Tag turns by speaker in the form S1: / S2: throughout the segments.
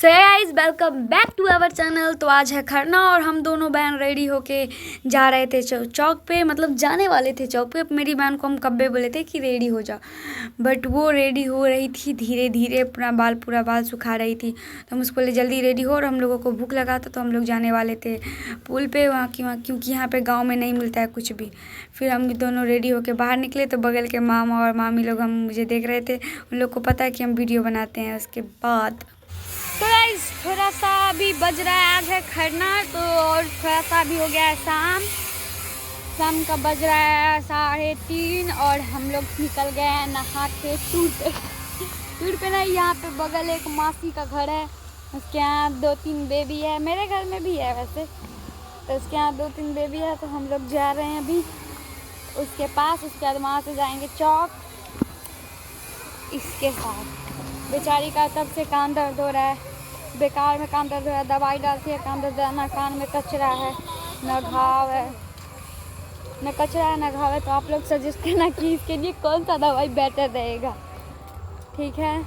S1: So guys welcome back to our channel. तो आज है खरना और हम दोनों बहन रेडी होके जा रहे थे चौक पे, मतलब जाने वाले थे चौक पे। मेरी बहन को हम कब्बे बोले थे कि रेडी हो जा, बट वो रेडी हो रही थी धीरे धीरे, पूरा बाल सुखा रही थी। तो हम उसको बोले जल्दी रेडी हो, और हम लोगों को भूख लगा था तो हम लोग जाने वाले थे पुल पे वहाँ क्योंकि यहाँ पे गाँव में नहीं मिलता है कुछ भी। फिर हम दोनों रेडी होके बाहर निकले तो बगल के मामा और मामी लोग मुझे देख रहे थे। उन लोग को पता है कि हम वीडियो बनाते हैं। उसके बाद तो गाइस थोड़ा सा अभी बज रहा है, आज है खरना, तो और थोड़ा सा भी हो गया है शाम का बज रहा है 3:30 और हम लोग निकल गए हैं नहा के टूर पे नहीं, यहाँ पे बगल एक मासी का घर है, उसके यहाँ 2-3 बेबी है। मेरे घर में भी है वैसे, तो उसके यहाँ 2-3 बेबी है। तो हम लोग जा रहे हैं अभी उसके पास, उसके बाद वहाँ से जाएंगे चौक। इसके साथ बेचारी का तब से कान दर्द हो रहा है, बेकार में कान दर्द हो रहा है, दवाई डालती है कान दर्द, ना कान में कचरा है ना घाव है, ना कचरा है ना घाव है। तो आप लोग सजेस्ट करना कि इसके लिए कौन सा दवाई बेटर रहेगा, ठीक है?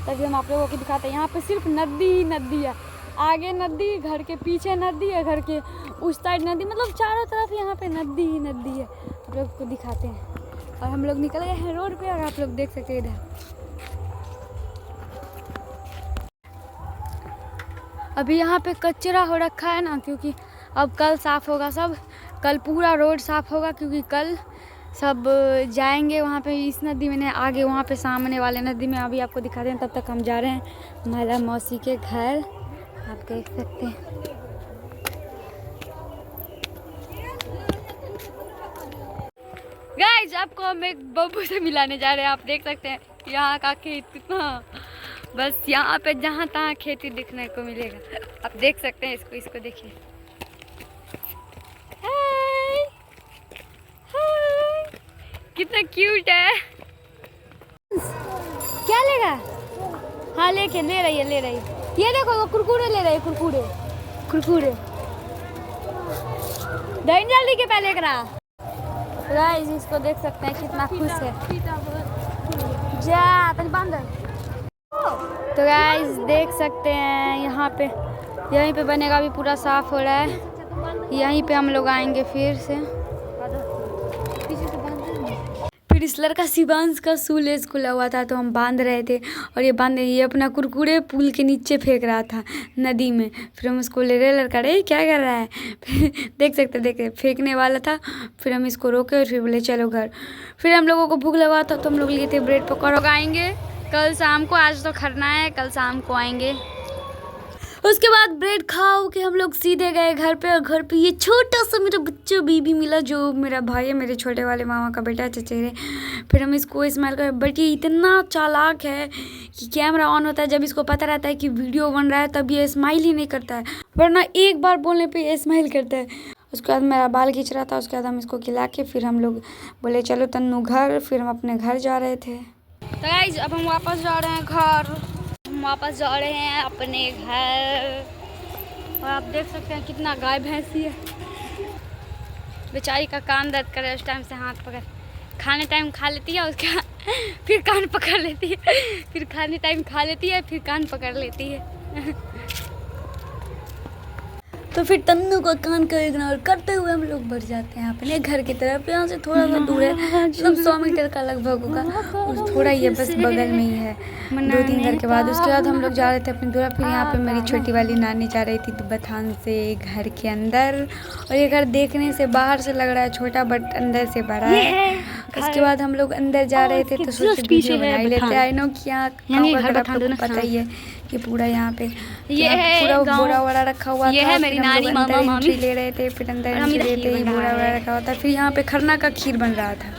S1: तभी हम आप लोगों को दिखाते हैं। यहाँ पे सिर्फ नदी ही नदी है, आगे नदी, घर के पीछे नदी है, घर के उस साइड नदी, मतलब चारों तरफ यहाँ पे नदी ही नदी है। आप लोग को दिखाते हैं। और हम लोग निकल गए हैं रोड पे, और आप लोग देख सकते हैं इधर अभी यहाँ पे कचरा हो रखा है ना, क्योंकि अब कल साफ़ होगा सब, कल पूरा रोड साफ़ होगा, क्योंकि कल सब जाएंगे वहाँ पे इस नदी में नहीं, आगे वहाँ पे सामने वाले नदी में। अभी आपको दिखाते हैं, तब तक हम जा रहे हैं माला मौसी के घर, आप देख सकते हैं। गाइस आपको हम एक बब्बू से मिलाने जा रहे हैं। आप देख सकते हैं यहाँ का खेत कितना, बस यहाँ पे जहाँ तहाँ खेती दिखने को मिलेगा। आप देख सकते हैं इसको देखिए। हाय हाय कितना क्यूट है। क्या लेगा? हाँ ले रही है। ये देखो वो कुरकुरे ले रही है, कुरकुरे दही जल्दी के पहले करा। गाइस इसको देख सकते हैं कितना खुश है। जा तनी बंदर। तो गाइस देख सकते हैं यहाँ पे, यहीं पे बनेगा, अभी पूरा साफ हो रहा है। यहीं पे हम लोग आएंगे फिर से। फिर इस लड़का शिवांश का शूलेस खुला हुआ था तो हम बांध रहे थे, और ये अपना कुरकुरे पुल के नीचे फेंक रहा था नदी में। फिर हम उसको ले रहे, लड़का रे क्या कर रहा है? देख सकते फेंकने वाला था। फिर हम इसको रोके और फिर बोले चलो घर। फिर हम लोगों को भूख लगा था तो हम लोग लिए थे ब्रेड पकौड़ा। आएंगे कल शाम को, आज तो खरना है, कल शाम को आएंगे। उसके बाद ब्रेड खाओ के हम लोग सीधे गए घर पे, और घर पे ये छोटा सा मेरा बच्चा बीबी मिला, जो मेरा भाई है, मेरे छोटे वाले मामा का बेटा है, चचेरे। फिर हम इसको स्माइल कर, बट ये इतना चालाक है कि कैमरा ऑन होता है, जब इसको पता रहता है कि वीडियो बन रहा है तब ये स्माइल ही नहीं करता है, वरना एक बार बोलने पर ये स्माइल करता है। उसके बाद मेरा बाल खींच रहा था, उसके बाद हम इसको खिला के फिर हम लोग बोले चलो तन्नू घर। फिर हम अपने घर जा रहे थे। तो गाइस अब हम वापस जा रहे हैं घर, अपने घर। और आप देख सकते हैं कितना गाय भैंसी है। बेचारी का कान दर्द करे, उस टाइम से हाथ पकड़, खाने टाइम खा लेती है, उसके फिर कान पकड़ लेती है, फिर खाने टाइम खा लेती है, फिर कान पकड़ लेती है। तो फिर तन्नू का कान का इग्नोर करते हुए हम लोग बढ़ जाते हैं अपने घर की तरफ। यहाँ से थोड़ा सा दूर है, मतलब 100 मीटर का लगभग होगा, और थोड़ा ही है, बस बगल में ही है, 2-3 घर के बाद। उसके बाद हम लोग जा रहे थे अपनी दूर। फिर यहाँ पे मेरी छोटी वाली नानी जा रही थी बथान से घर के अंदर, और ये घर देखने से बाहर से लग रहा है छोटा, बट अंदर से बड़ा है। उसके बाद हम लोग अंदर जा रहे थे तो सोचे वीडियो बना ही लेते। आई नो कि यहाँ पता ही है कि पूरा यहाँ पे पूरा बोरा वोरा रखा हुआ था। मेरी नानी मामा मामी ले रहे थे, फिर अंदर एंट्री लेते ही बोरा वोरा रखा हुआ था। फिर यहाँ पे खरना का खीर बन रहा था,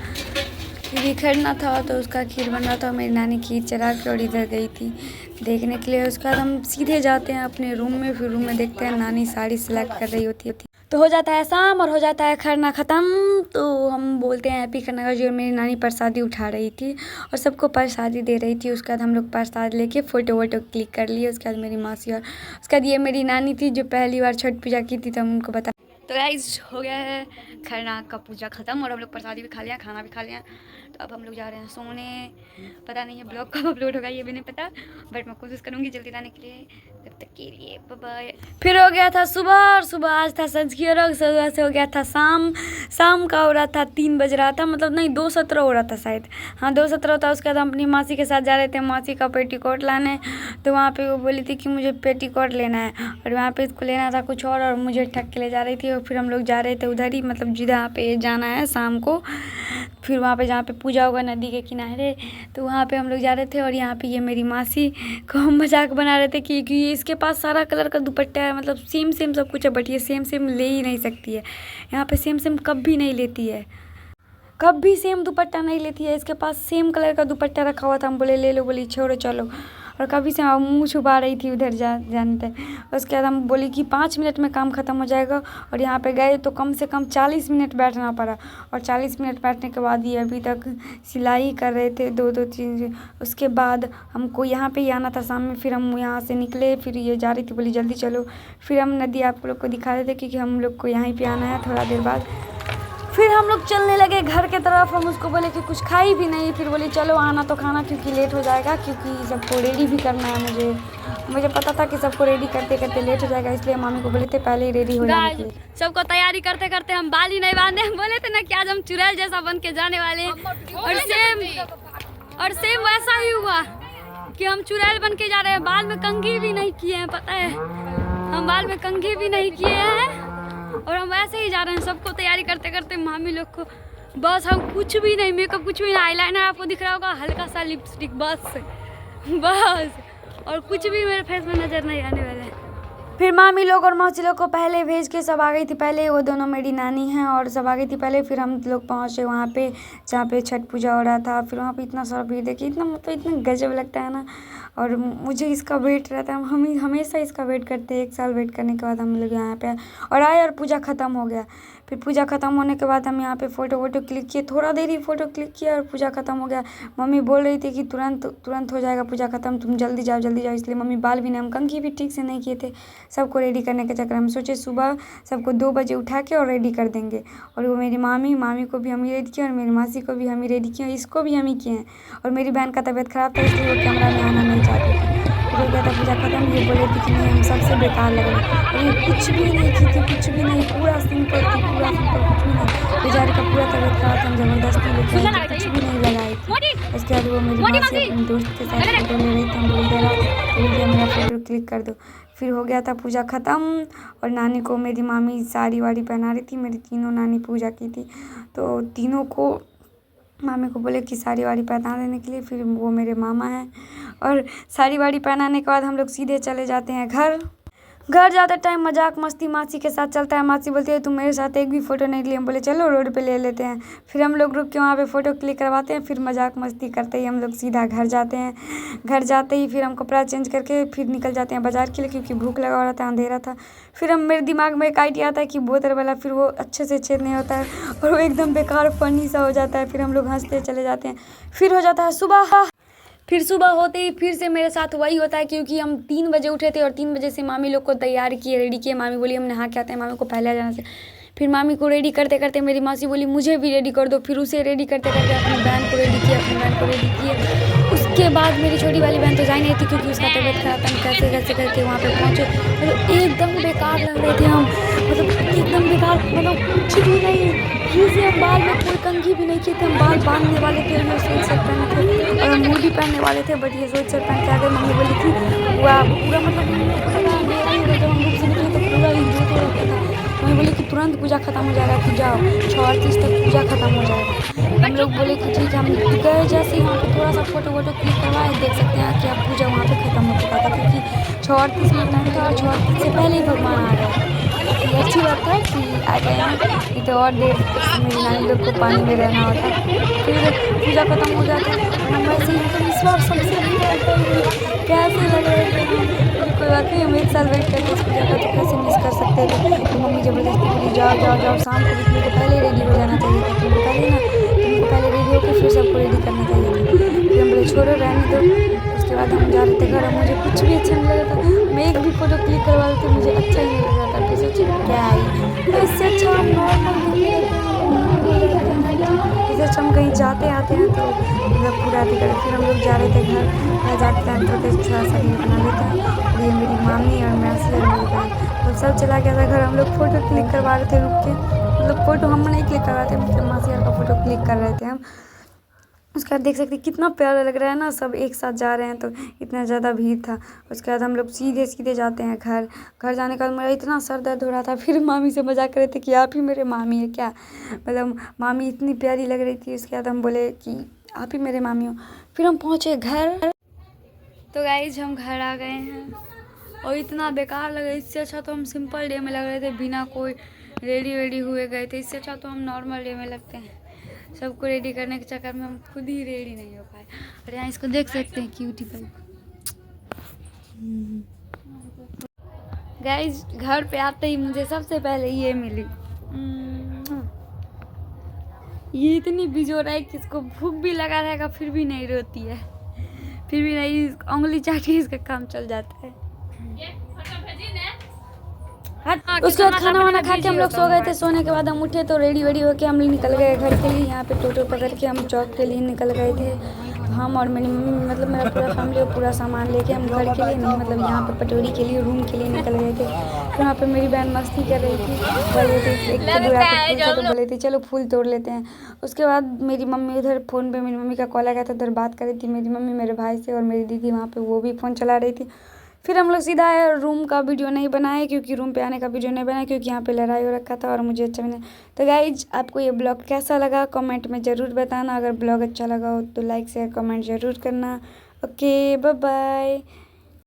S1: क्योंकि खरना था तो उसका खीर बन रहा था। मेरी नानी खीर चढ़ा के और इधर गई थी देखने के लिए। उसके बाद हम सीधे जाते हैं अपने रूम में। फिर रूम में देखते हैं नानी साड़ी सिलेक्ट कर रही होती है। तो हो जाता है शाम और हो जाता है खरना ख़त्म। तो हम बोलते हैं हैप्पी खरना का। जो मेरी नानी प्रसादी उठा रही थी और सबको प्रसादी दे रही थी। उसके बाद हम लोग प्रसाद लेके फ़ोटो वोटो क्लिक कर लिए। उसके बाद मेरी मासी और उसके बाद ये मेरी नानी थी जो पहली बार छठ पूजा की थी, तो हम उनको बता। तो गाइस हो गया है खरना का पूजा ख़त्म और हम लोग प्रसादी भी खा लिया, खाना भी खा लिया। तो अब हम लोग जा रहे हैं सोने। पता नहीं है ब्लॉग कब अपलोड होगा ये भी नहीं पता, बट मैं कोशिश करूँगी जल्दी लाने के लिए। तब तक के लिए बाय बाय। फिर हो गया था सुबह और सुबह आज था संझकी अर्घ, सुबह से हो गया था शाम का हो रहा था 3 बज रहा था, मतलब नहीं 2:17 हो रहा था शायद, हाँ 2:17 था। उसके बाद हम अपनी मासी के साथ जा रहे थे मासी का पेटीकोट लाने। तो वहाँ पे वो बोली थी कि मुझे पेटीकोट लेना है और वहाँ पे इसको लेना था कुछ और मुझे ठग के ले जा रही थी। और फिर हम लोग जा रहे थे उधर ही, मतलब जहाँ पे जाना है शाम को, फिर वहाँ पे जहाँ पे पूजा होगा नदी के किनारे, तो वहाँ पे हम लोग जा रहे थे। और यहाँ पे ये मेरी मासी को हम मजाक बना रहे थे कि इसके पास सारा कलर का दुपट्टा है, मतलब सेम सब कुछ है, बट ये सेम ले ही नहीं सकती है। यहाँ पे सेम कभी नहीं लेती है, कभी सेम दुपट्टा नहीं लेती है। इसके पास सेम कलर का दुपट्टा रखा हुआ था, हम बोले ले लो, बोली छोड़ो चलो। और कभी से मुँह छुपा रही थी उधर जाने थे। उसके बाद हम बोली कि 5 मिनट में काम ख़त्म हो जाएगा। और यहाँ पे गए तो कम से कम 40 मिनट बैठना पड़ा। और 40 मिनट बैठने के बाद ये अभी तक सिलाई कर रहे थे 2-2 3। उसके बाद हमको यहाँ पे ही आना था शाम में, फिर हम यहाँ से निकले, फिर ये जा रही थी बोली जल्दी चलो। फिर हम नदी आप लोग को दिखा रहे थे क्योंकि हम लोग को यहीं पर आना है थोड़ा देर बाद। फिर हम लोग चलने लगे घर के तरफ। हम उसको बोले कि कुछ खाई भी नहीं, फिर बोले चलो आना तो खाना क्योंकि लेट हो जाएगा, क्योंकि सबको रेडी भी करना है। मुझे पता था कि सबको रेडी करते करते लेट हो जाएगा, इसलिए मामी को बोले थे पहले ही रेडी हो जाने के लिए। सबको तैयारी करते करते हम बाल ही नहीं बांधे, हम बोले थे ना कि आज हम चुड़ैल जैसा बन के जाने वाले हैं। और सेम वैसा ही हुआ कि हम चुड़ैल बन के जा रहे हैं। बाल में कंघी भी नहीं किए हैं, पता है हम बाल में कंघी भी नहीं किए हैं और हम वैसे ही जा रहे हैं। सबको तैयारी करते करते मामी लोग को बस हम कुछ भी नहीं, मेकअप कुछ भी नहीं, आईलाइनर आपको दिख रहा होगा, हल्का सा लिपस्टिक बस और कुछ भी मेरे फेस में नज़र नहीं आने वाला है। फिर मामी लोग और मौसी लोग को पहले भेज के सब आ गई थी पहले, वो दोनों मेरी नानी हैं और सब आ गई थी पहले। फिर हम लोग पहुँचे वहाँ पे जहाँ पे छठ पूजा हो रहा था। फिर वहाँ पे इतना सारा भीड़ देखिए, इतना मतलब इतना गजब लगता है ना। और मुझे इसका वेट रहता है, हम हमेशा इसका वेट करते हैं। 1 साल वेट करने के बाद हम लोग यहाँ पे और आए और पूजा ख़त्म हो गया। फिर पूजा ख़त्म होने के बाद हम यहाँ पे फ़ोटो क्लिक किए, थोड़ा देर ही फ़ोटो क्लिक किया और पूजा ख़त्म हो गया। मम्मी बोल रही थी कि तुरंत हो जाएगा पूजा ख़त्म, तुम जल्दी जाओ। इसलिए मम्मी बाल भी नहीं, हम कंघी भी ठीक से नहीं किए थे। सबको रेडी करने के चक्कर हम सोचे सुबह सबको 2 बजे उठा के और रेडी कर देंगे। और वो मेरी मामी को भी हम ही रेडी किए और मेरी मासी को भी हम ही रेडी किए, इसको भी हम ही किए हैं। और मेरी बहन का तबीयत ख़राब था इसलिए वो कैमरा में आना नहीं चाहती थी। हो गया था पूजा खत्म, ये बोले थे कि नहीं हम सबसे बेकार लग रहे हैं। और ये कुछ भी नहीं की थी, कुछ भी नहीं, पूरा सिंपल थी, पूरा सिंपल, कुछ भी नहीं। बेचारे का पूरा तबीयत खराब था, हम ज़बरदस्ती लेके आए थे, कुछ भी नहीं लगाई थी। उसके बाद वो मेरी माँ से अपने दोस्त के साथ फोटो ले रही थी, हम बोल दे रहा मेरा फ़ोटो क्लिक कर दो। फिर हो गया था पूजा ख़त्म और नानी को मेरी मामी साड़ी वाड़ी पहना रही थी। मेरी तीनों नानी पूजा की थी तो तीनों को मामी को बोले कि साड़ी वाड़ी पहना देने के लिए। फिर वो मेरे मामा हैं और साड़ी वाड़ी पहनाने के बाद हम लोग सीधे चले जाते हैं घर जाते टाइम मजाक मस्ती मासी के साथ चलता है। मासी बोलती है तुम मेरे साथ एक भी फ़ोटो नहीं लिए, हम बोले चलो रोड पे ले लेते हैं। फिर हम लोग रुक के वहाँ पे फ़ोटो क्लिक करवाते हैं। फिर मजाक मस्ती करते ही हम लोग सीधा घर जाते हैं। घर जाते ही फिर हम कपड़ा चेंज करके फिर निकल जाते हैं बाज़ार के लिए, क्योंकि भूख लगा हो रहा था, अंधेरा था। फिर मेरे दिमाग में एक आइडिया आता है कि बोतल वाला, फिर वो अच्छे से छेद नहीं होता है और वो एकदम बेकार फनी सा हो जाता है। फिर हम लोग हंसते चले जाते हैं। फिर हो जाता है सुबह। फिर सुबह होते ही फिर से मेरे साथ वही होता है, क्योंकि हम 3 बजे उठे थे और 3 बजे से मामी लोग को तैयार किए, रेडी किए। मामी बोली हम नहा के आते हैं, मामी को पहले आ जाना से। फिर मामी को रेडी करते करते मेरी मासी बोली मुझे भी रेडी कर दो। फिर उसे रेडी करते करते अपनी बहन को रेडी किया, उसके बाद मेरी छोटी वाली बहन तो जा नहीं थी क्योंकि उसका तबीयत खराब था। कैसे करके वहाँ पे पहुँचे, मतलब एकदम बेकार लग रहे थे हम, मतलब एकदम बेकार, मतलब कुछ भी नहीं। फिर से हम बाल में कोई कंघी भी नहीं किए थे, हम बाल बांधने वाले थे, ये स्वेट शर्ट पहने थे और हम मूडी पहनने वाले थे, बट ये स्वेट शर्ट पहन के आ गए। मम्मी बोली थी पूरा मतलब मेरा ही जब हम लोग से निकले तो पूरा ही जोत हो रखा था। मम्मी बोली कि तुरंत पूजा ख़त्म हो जाएगा, कि जाओ 6:38 तक पूजा ख़त्म हो जाएगा। हम लोग बोले कि ठीक है। हम गए जैसे ही वहाँ पर थोड़ा सा फ़ोटो क्लिक करवाए, देख सकते हैं कि अब पूजा वहाँ पर ख़त्म हो चुका था, क्योंकि 6:38 में टाइम था और 6:38 से पहले ही भगवान आ गए। ये अच्छी बात है कि आ गए हैं, नहीं तो और देर मेरी नानी लोग को पानी में रहना होता। फिर पूजा ख़त्म हो जाता है और हम वैसे ही मतलब इस बार सबसे कैसे लग रहे थे। कोई बात नहीं, हम 1 साल वेट करते इस पूजा का, तो कैसे मिस कर सकते थे। तो मम्मी ज़बरदस्ती बोली जाओ शाम को निकलने के पहले रेडी हो जाना चाहिए था, तुमको पहले रेडी होकर फिर सबको रेडी करना चाहिए था। फिर हम बोले छोड़ो रहने दो। उसके बाद हम जा रहे थे घर और मुझे कुछ भी अच्छा नहीं लग रहा था। मैं एक भी फ़ोटो क्लिक करवा रही थी, मुझे अच्छा ही नहीं लग रहा था। फिर सोचे क्या है, तो इससे अच्छा हम नॉर्मल इससे अच्छा हम कहीं जाते आते हैं तो मतलब पूरा अथी करें। फिर हम लोग जा रहे थे घर जाते टाइम तो थोड़ा सा रील बना लेते हैं। और ये मेरी मामी और मैसी और मेरी बहन तो सब चला गया था घर। हम लोग फ़ोटो क्लिक करवा रहे थे रुक के, मतलब फ़ोटो हम नहीं क्लिक करवाते, मतलब मासी का फ़ोटो क्लिक कर रहे थे हम। उसके बाद देख सकते हैं कितना प्यारा लग रहा है ना, सब एक साथ जा रहे हैं तो इतना ज़्यादा भीड़ था। उसके बाद हम लोग सीधे सीधे जाते हैं घर। घर जाने के बाद मेरा इतना सर दर्द हो रहा था। फिर मामी से मजाक कर रहे थे कि आप ही मेरे मामी है क्या, मतलब मामी इतनी प्यारी लग रही थी। उसके बाद हम बोले कि आप ही मेरे मामी हो। फिर हम पहुँचे घर। तो गाइज हम घर आ गए हैं और इतना बेकार लगा। इससे अच्छा तो हम सिंपल डे में लग रहे थे, बिना कोई रेडी वेडी हुए गए थे। इससे अच्छा तो हम नॉर्मल डे में लगते हैं। सबको रेडी करने के चक्कर में हम खुद ही रेडी नहीं हो पाए। और यहाँ इसको देख सकते हैं क्यूटी पाई। गाइज घर पे आते ही मुझे सबसे पहले ये मिली। ये इतनी बिजोर है कि इसको भूख भी लगा रहेगा फिर भी नहीं रोती है, फिर भी नहीं उंगली चाट के इसका काम चल जाता है। उसके बाद खाना वाना खा के हम लोग सो गए थे। सोने के बाद हम उठे तो रेडी वेडी होके हम निकल गए घर के लिए। यहाँ पे टोटो पकड़ के हम चौक के लिए निकल गए थे। हम और मेरी मम्मी मतलब मेरा पूरा फैमिली और पूरा सामान लेके हम घर के लिए नहीं, मतलब यहाँ पे पटोरी के लिए रूम के लिए निकल गए थे। तो वहाँ पे मेरी बहन मस्ती कर रही थी, बोल रही थी एक तो बोल रही थी चलो फूल तोड़ लेते हैं। उसके बाद मेरी मम्मी उधर फ़ोन पे, मेरी मम्मी का कॉल आ गया था, उधर बात कर रही थी मेरी मम्मी मेरे भाई से, और मेरी दीदी वहाँ पे वो भी फ़ोन चला रही थी। फिर हम लोग सीधा रूम का वीडियो नहीं बनाए, क्योंकि रूम पे आने का वीडियो नहीं बनाया क्योंकि यहाँ पे लड़ाई हो रखा था और मुझे अच्छा नहीं। तो गाइज आपको ये ब्लॉग कैसा लगा कमेंट में ज़रूर बताना। अगर ब्लॉग अच्छा लगा हो तो लाइक शेयर कमेंट ज़रूर करना। Okay bye bye.